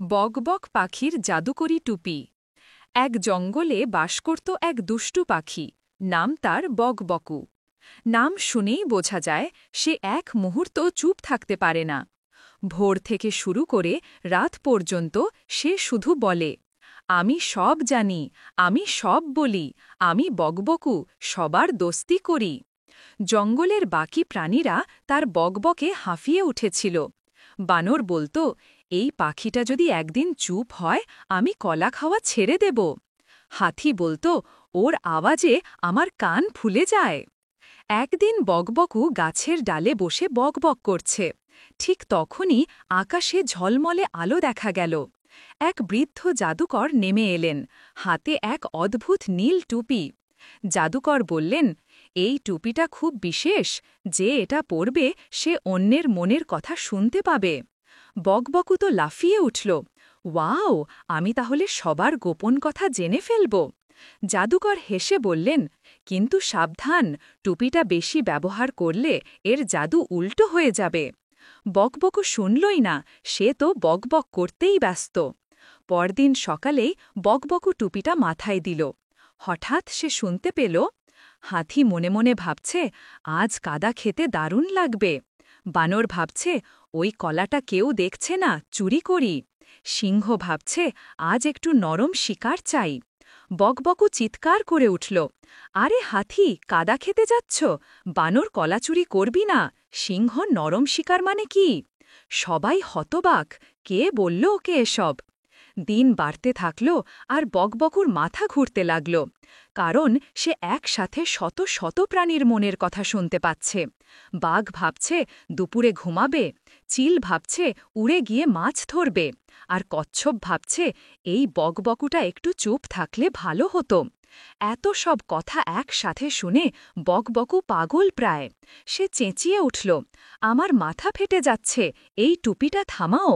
বকবক পাখির জাদুকরি টুপি। এক জঙ্গলে বাস করত এক দুষ্টু পাখি, নাম তার বকবকু। নাম শুনেই বোঝা যায় সে এক মুহূর্ত চুপ থাকতে পারে না। ভোর থেকে শুরু করে রাত পর্যন্ত সে শুধু বলে, আমি সব জানি, আমি সব বলি, আমি বকবকু, সবার দোস্তি করি। জঙ্গলের বাকি প্রাণীরা তার বকবকে হাঁফিয়ে উঠেছিল। বানর বলতো, এই পাখিটা যদি একদিন চুপ হয় আমি কলা খাওয়া ছেড়ে দেব। হাতি বলতো, ওর আওয়াজে আমার কান ফুলে যায়। একদিন বকবকু গাছের ডালে বসে বকবক করছে। ঠিক তখনই আকাশে ঝলমলে আলো দেখা গেল। এক বৃদ্ধ জাদুকর নেমে এলেন, হাতে এক অদ্ভুত নীল টুপি। জাদুকর বললেন, এই টুপিটা খুব বিশেষ, যে এটা পরবে সে অন্যের মনের কথা শুনতে পাবে। বকবকু তো লাফিয়ে উঠল, ওয়াও, আমি তাহলে সবার গোপন কথা জেনে ফেলব। জাদুকর হেসে বললেন, কিন্তু সাবধান, টুপিটা বেশি ব্যবহার করলে এর জাদু উল্টো হয়ে যাবে। বকবকু শুনলই না, সে তো বকবক করতেই ব্যস্ত। পরদিন সকালেই বকবকু টুপিটা মাথায় দিল। হঠাৎ সে শুনতে পেল, হাতি মনে মনে ভাবছে, আজ কাদা খেতে দারুণ লাগবে। বানর ভাবছে, ওই কলাটা কেউ দেখছে না, চুরি করি। সিংহ ভাবছে, আজ একটু নরম শিকার চাই। বকবকু চিৎকার করে উঠল, আরে হাতি, কাদা খেতে যাচ্ছ? বানর কলা চুরি করবি না, সিংহ নরম শিকার মানে কি? সবাই হতবাক, কে বলল ওকে এসব? দিন বাড়তে থাকল আর বকবকুর মাথা ঘুরতে লাগল, কারণ সে একসাথে শত শত প্রাণীর মনের কথা শুনতে পাচ্ছে। বাঘ ভাবছে দুপুরে ঘুমাবে, চিল ভাবছে উড়ে গিয়ে মাছ ধরবে, আর কচ্ছপ ভাবছে এই বকবকুটা একটু চুপ থাকলে ভালো হতো। এত সব কথা একসাথে শুনে বকবকু পাগল প্রায়। সে চেঁচিয়ে উঠল, আমার মাথা ফেটে যাচ্ছে, এই টুপিটা থামাও।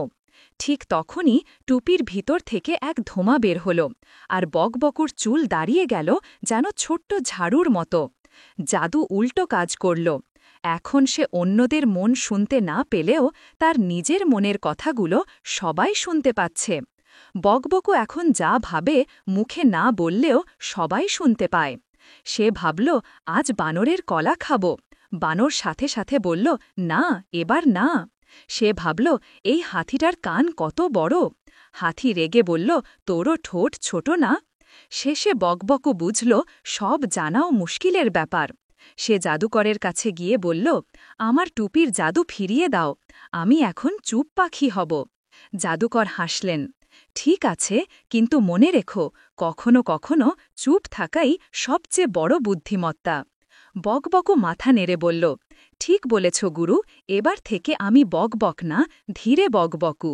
ঠিক তখনই টুপির ভিতর থেকে এক ধোঁয়া বের হল, আর বকবকুর চুল দাঁড়িয়ে গেল যেন ছোট্ট ঝাড়ুর মতো। জাদু উল্টো কাজ করল। এখন সে অন্যদের মন শুনতে না পেলেও তার নিজের মনের কথাগুলো সবাই শুনতে পাচ্ছে। বকবকু এখন যা ভাবে মুখে না বললেও সবাই শুনতে পায়। সে ভাবল, আজ বানরের কলা খাব। বানর সাথে সাথে বলল, না, এবার না। সে ভাবল, এই হাতিটার কান কত বড়। হাতি রেগে বলল, তোরও ঠোঁট ছোট না? শেষে বকবকু বুঝল সব জানাও মুশকিলের ব্যাপার। সে জাদুকরের কাছে গিয়ে বলল, আমার টুপির জাদু ফিরিয়ে দাও, আমি এখন চুপ পাখি হব। জাদুকর হাসলেন, ঠিক আছে, কিন্তু মনে রেখো, কখনো কখনো চুপ থাকাই সবচেয়ে বড় বুদ্ধিমত্তা। বকবকু মাথা নেড়ে বলল, ঠিক বলেছ গুরু, এবার থেকে আমি বকবক না, ধীরে বকবকু।